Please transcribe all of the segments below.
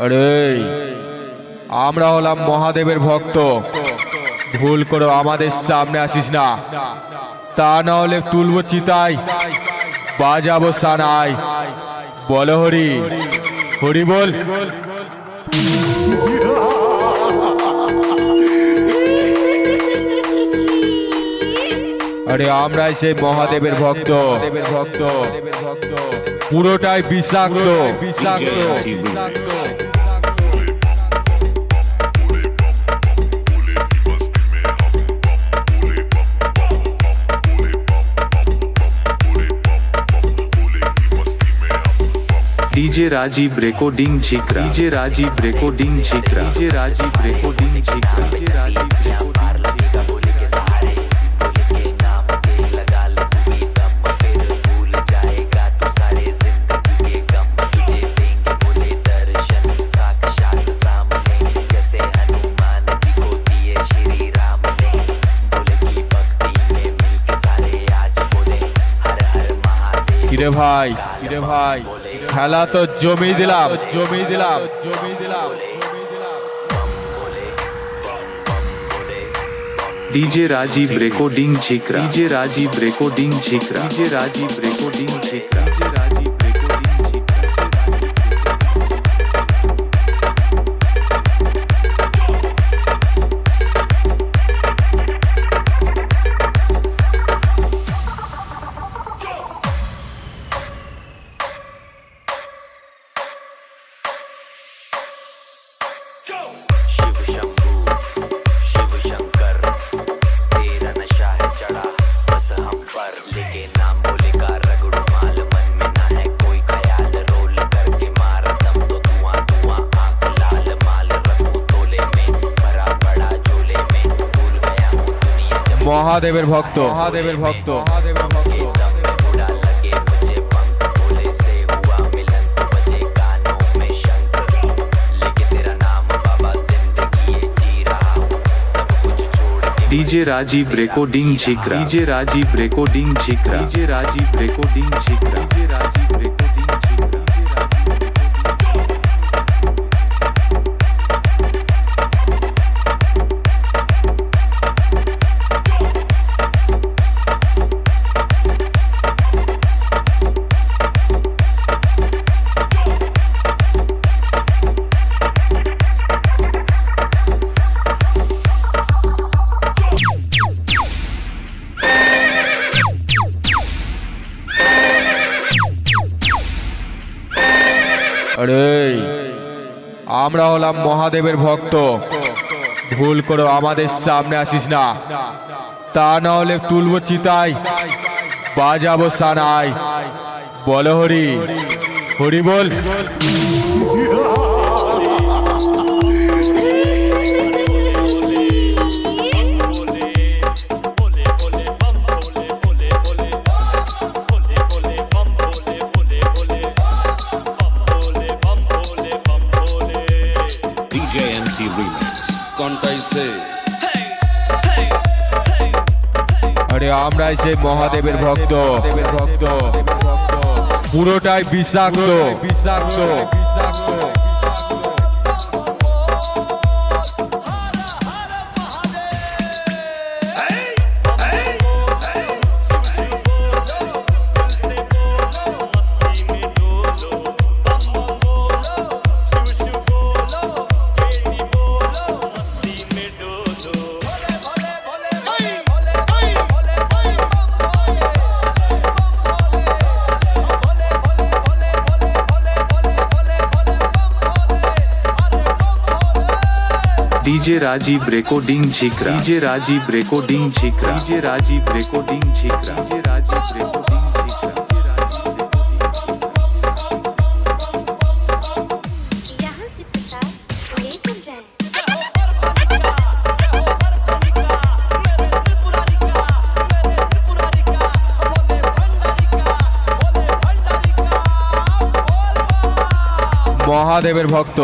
আরে আমরা হলাম মহাদেবের ভক্ত, ভুল করে আমাদের সামনে আসিস না, তা না হলে তুলবো চিতায়, বাজাবো সানাই। বলো হরি, হরি বল। আরে আমরাই সেই মহাদেবের ভক্ত, পুরোটাই বিষাক্ত। DJ Rajiv recording Chikra, DJ Rajiv recording Chikra, DJ Rajiv recording Chikra, DJ Rajiv recording কিরে ভাই খেলা তো জমি দিলাম। DJ Rajiv recording Chikra, DJ Rajiv recording Chikra, DJ Rajiv recording Chikra, DJ Rajiv recording Chikra. মহাদেবের ভক্ত। DJ Rajiv recording Chikra, DJ Rajiv recording Chikra, DJ Rajiv recording Chikra, DJ Rajiv recording Chikra. আরে আমরা হলাম মহাদেবের ভক্ত, ভুল করে আমাদের সামনে আসিস না, তা না হলে তুলবো চিতায়, বাজাবো সানাই। বলো হরি, হরি বল। DJMT Remix কন্টাইছে। আরে আমরাই সেই মহাদেবের ভক্ত, পুরোটাই বিষাক্ত। DJ Rajiv recording Chikra, DJ Rajiv recording Chikra, DJ Rajiv recording Chikra, DJ Rajiv recording Chikra, DJ Rajiv recording यहाँ से पता लेकर जाए। মহাদেবের ভক্ত।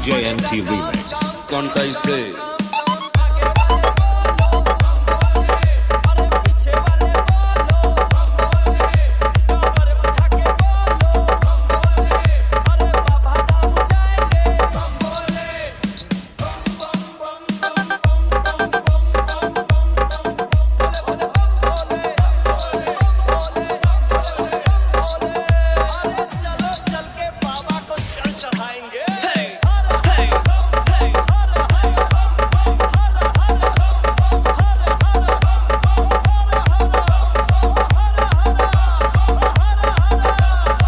DJ MT Remix. Contaise.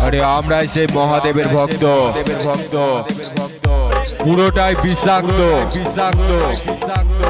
আরে আমরাই সেই মহাদেবের ভক্ত পুরোটাই বিষাক্ত বিষাক্ত বিষাক্ত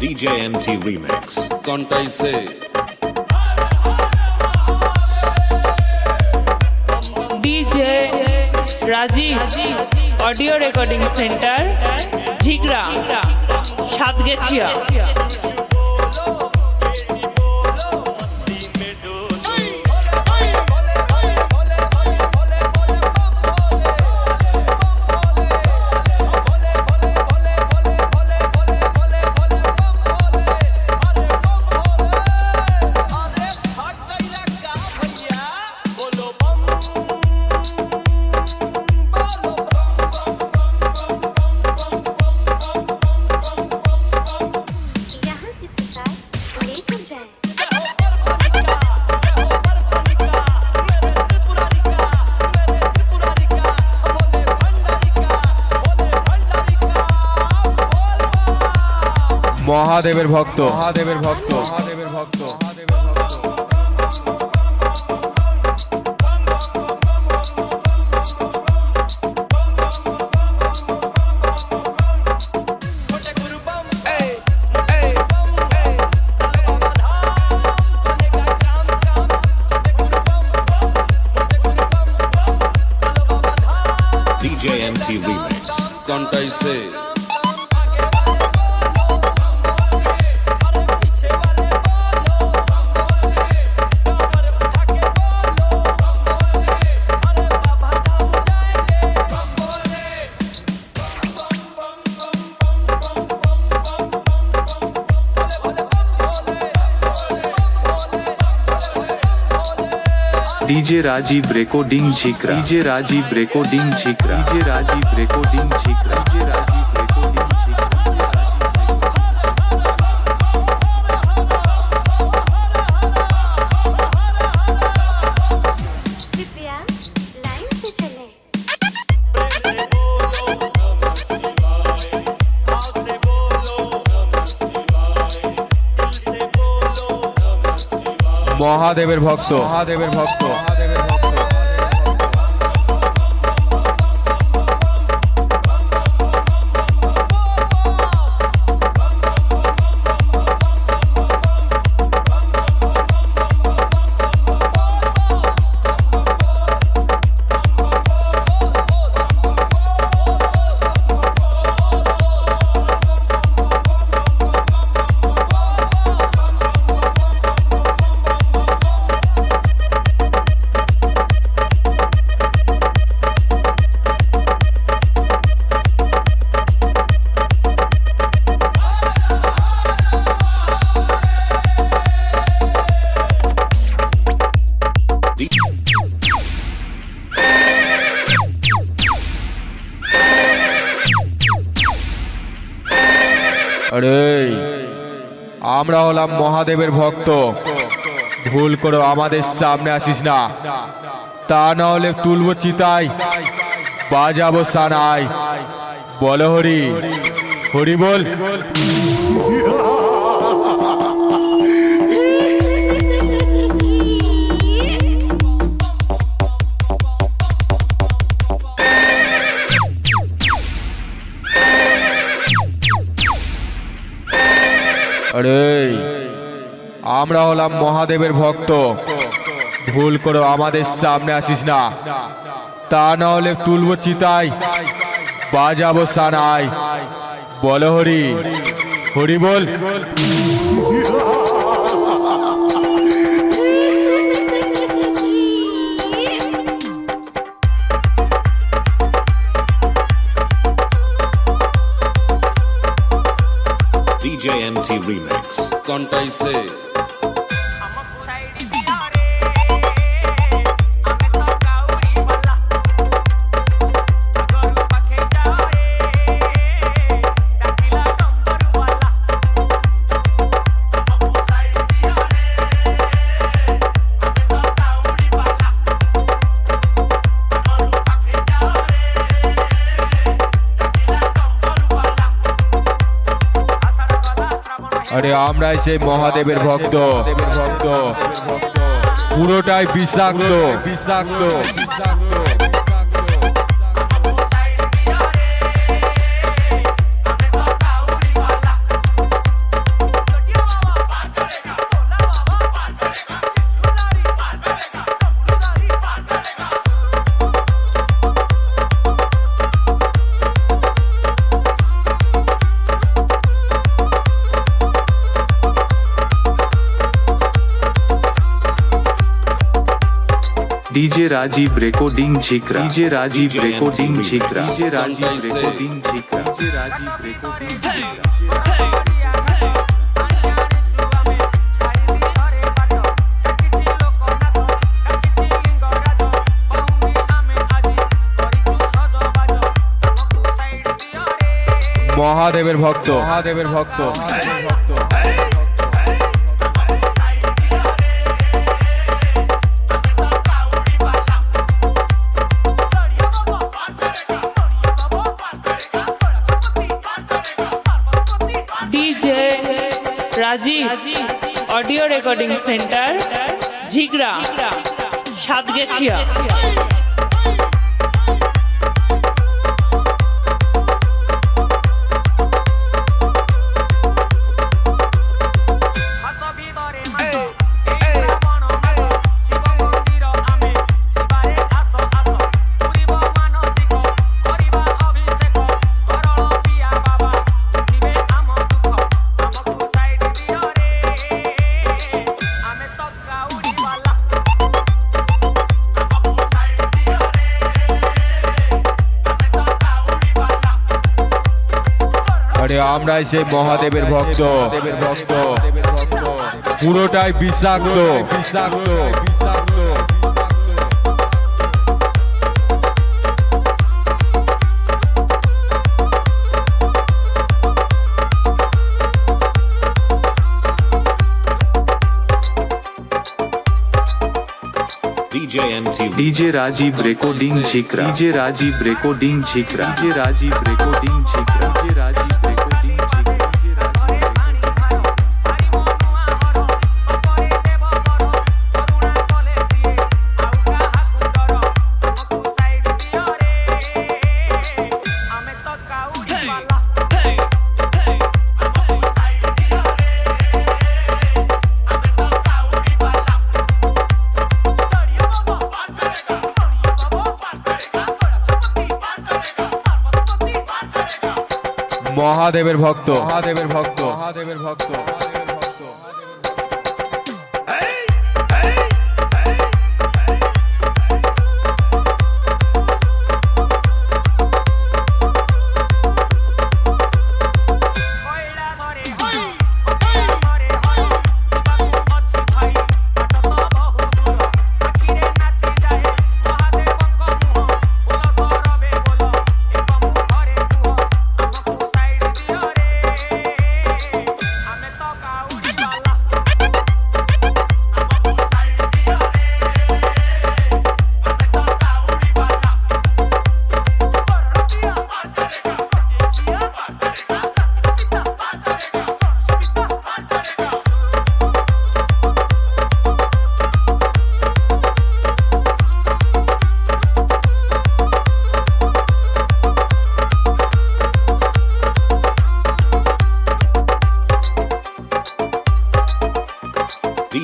DJ MT Remix. Contaise. DJ Rajiv audio recording centre Jhigra Satgechhia यहाँ से प्रसाद लेकर जाएं। মহাদেবের ভক্ত মহাদেবের ভক্ত মহাদেবের ভক্ত DJ MT Remix. Contaise. DJ Rajiv Recording Chikra. DJ Rajiv Recording Chikra. DJ Rajiv Recording Chikra. DJ Rajiv Recording Chikra. कृपया लाइन से चलें। মহাদেবের ভক্ত মহাদেবের ভক্ত মহাদেবের ভক্ত আরে আমরা হলাম মহাদেবের ভক্ত, ভুল করে আমাদের সামনে আসিস না, তা না হলে তুলবো চিতায়, বাজাবো সানাই। বলো হরি। হরি বল। আরে আমরা হলাম মহাদেবের ভক্ত, ভুল করে আমাদের সামনে আসিস না, তা না হলে তুলবো চিতায়, বাজাবো সানাই। বলো হরি, হরি বল। DJ MT Remix. কন্টাইছে আরে আমরাই সেই মহাদেবের ভক্ত, পুরোটাই বিষাক্ত, বিষাক্ত। DJ Rajiv recording Jhikra, DJ Rajiv recording Jhikra, DJ Rajiv recording Jhikra, DJ Rajiv recording Jhikra. মহাদেবের ভক্ত, মহাদেবের ভক্ত, মহাদেবের ভক্ত। DJ Rajiv audio recording centre Jhigra Satgechhia. আরে আমরাই সেই মহাদেবের ভক্ত, পুরোটাই বিষাক্ত, বিষাক্ত, বিষাক্ত। DJ MT. DJ Rajiv recording Jhikra, DJ Rajiv recording Jhikra, DJ Rajiv recording Jhikra, DJ Rajiv recording Jhikra, DJ Rajiv মহাদেবের ভক্ত, মহাদেবের ভক্ত, মহাদেবের ভক্ত।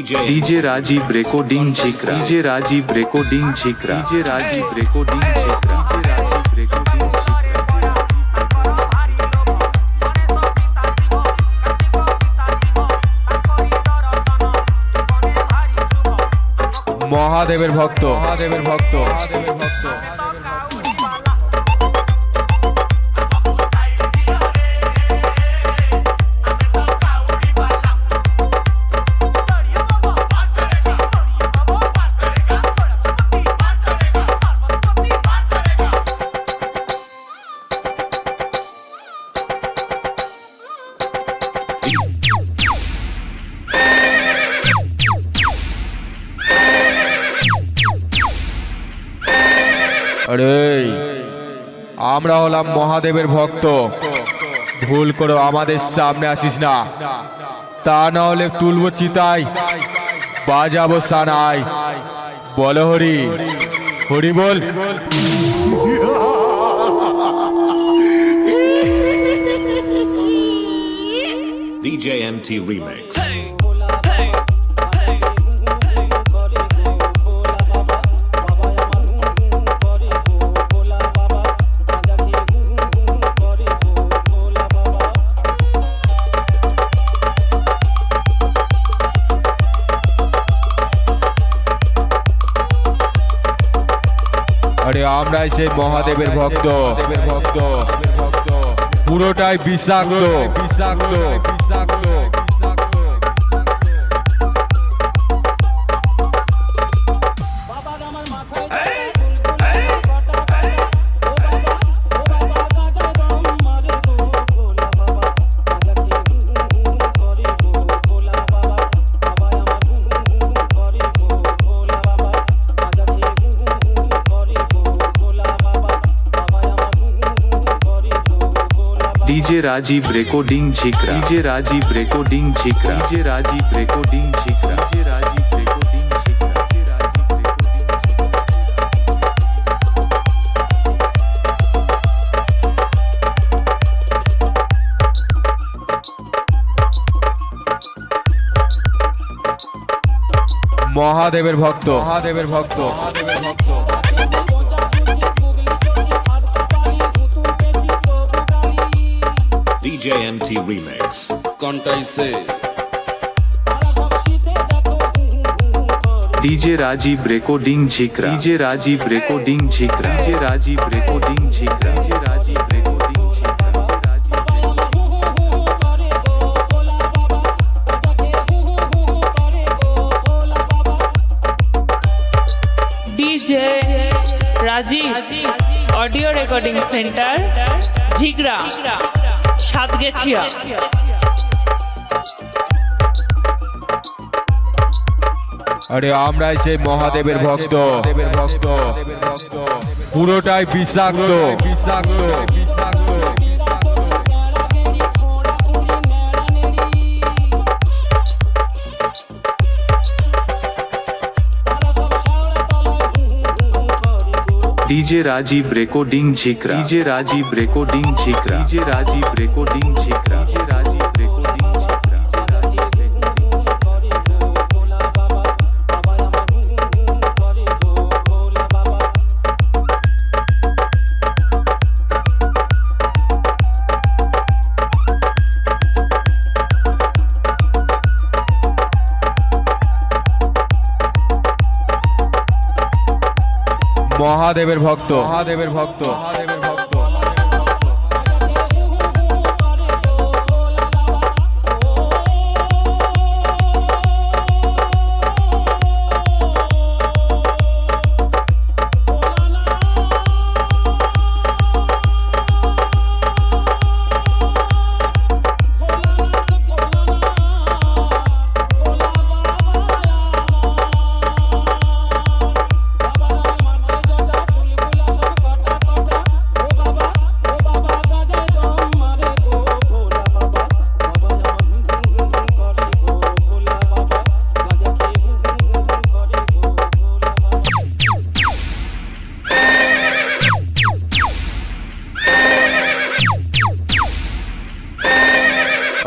DJ Rajiv recording Jhikra DJ Rajiv recording Jhikra DJ Rajiv recording Jhikra DJ Rajiv recording মহাদেবের ভক্ত মহাদেবের ভক্ত মহাদেবের ভক্ত আরে আমরা হলাম মহাদেবের ভক্ত, ভুল করে আমাদের সামনে আসিস না, তা না হলে তুলবো চিতায়, বাজাবো সানাই। বলো হরি হরি বল। DJ MT Remix. আরে আমরাই সেই মহাদেবের ভক্ত, ভক্ত পুরোটাই বিষাক্ত বিষাক্ত বিষাক্ত। DJ Rajiv recording Jhikra DJ Rajiv recording Jhikra DJ Rajiv recording Jhikra DJ Rajiv recording Jhikra DJ Rajiv মহাদেবের ভক্ত মহাদেবের ভক্ত মহাদেবের ভক্ত। DJ MT Remix. কন্টাইসে DJ Rajiv recording Jhikra DJ Rajiv recording Jhikra DJ Rajiv recording Jhikra DJ Rajiv recording Jhikra DJ Rajiv audio recording centre Jhigra Satgechhia. আরে আমরাই সেই মহাদেবের ভক্ত, ভক্ত পুরোটাই বিষাক্ত বিষাক্ত বিষাক্ত। DJ Rajiv recording Jhikra DJ Rajiv recording Jhikra DJ Rajiv recording Jhikra DJ Rajiv recording Jhikra মহাদেবের ভক্ত মহাদেবের ভক্ত মহাদেবের ভক্ত।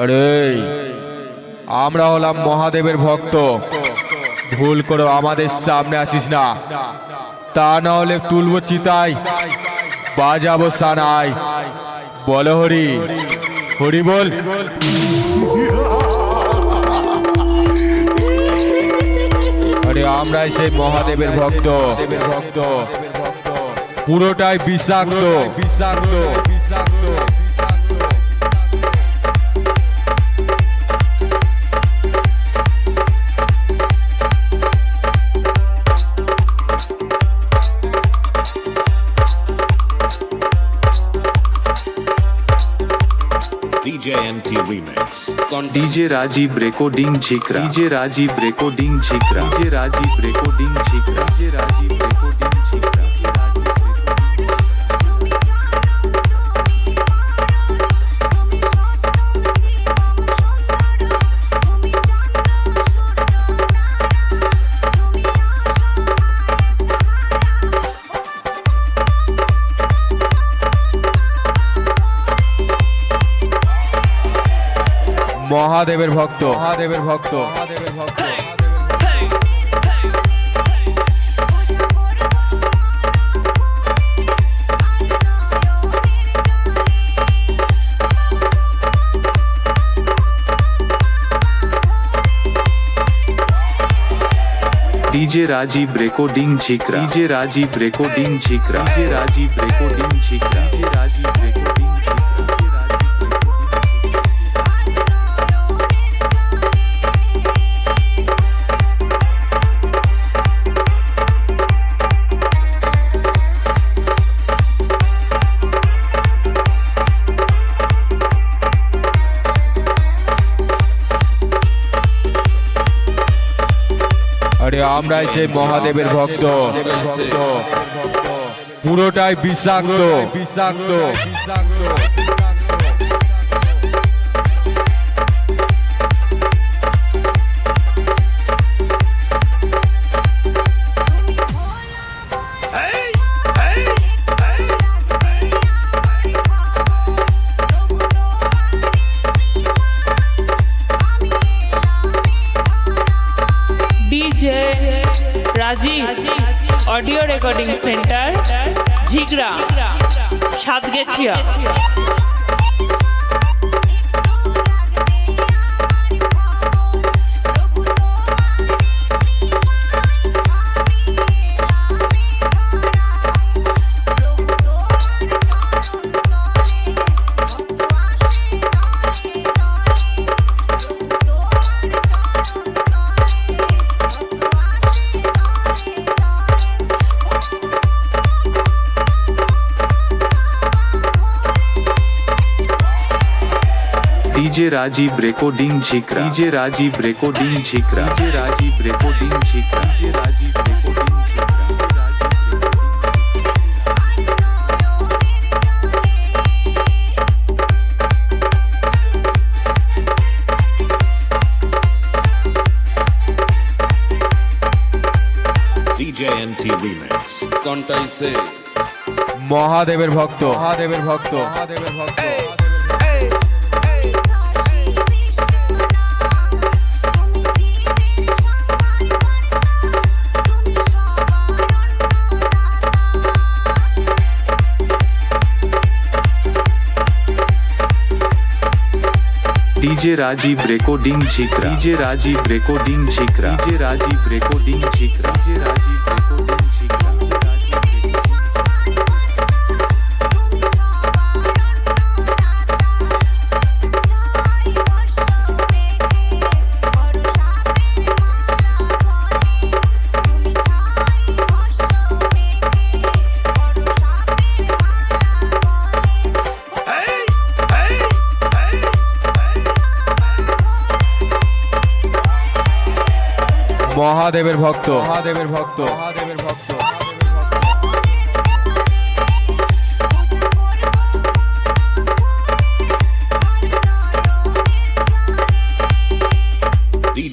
আরে আমরা হলাম মহাদেবের ভক্ত, ভুল করে আমাদের সামনে আসিস না, তা না হলে তুলবো চিতায়, বাজাবো সানাই। বলো হরি, হরি বল। আরে আমরাই সেই মহাদেবের ভক্ত, পুরোটাই বিষাক্ত, বিষাক্ত, বিষাক্ত। DJ MT Remix. DJ Rajiv recording Jhikra, DJ Rajiv recording Jhikra, DJ Rajiv recording Jhikra, DJ Rajiv recording Jhikra. মহাদেবের ভক্ত, মহাদেবের ভক্ত, মহাদেবের ভক্ত। DJ Rajiv recording Jhikra, DJ Rajiv recording Jhikra, DJ Rajiv recording Jhikra, DJ Rajiv recording Jhikra. আরে আমরাই সেই মহাদেবের ভক্ত, পুরোটাই বিষাক্ত, বিষাক্ত, বিষাক্ত। DJ Rajiv audio recording centre Jhigra Satgechhia. DJ Rajiv recording Jhikra, DJ Rajiv recording Jhikra, DJ Rajiv recording Jhikra, DJ Rajiv recording Jhikra, DJ MT Remix. Contai সে মহাদেবের ভক্ত, মহাদেবের ভক্ত, মহাদেবের ভক্ত। DJ Rajiv recording Jhikra, DJ Rajiv recording Jhikra, DJ Rajiv recording Jhikra, DJ Rajiv recording Jhikra. মহাদেবের ভক্ত, মহাদেবের ভক্ত, মহাদেবের ভক্ত।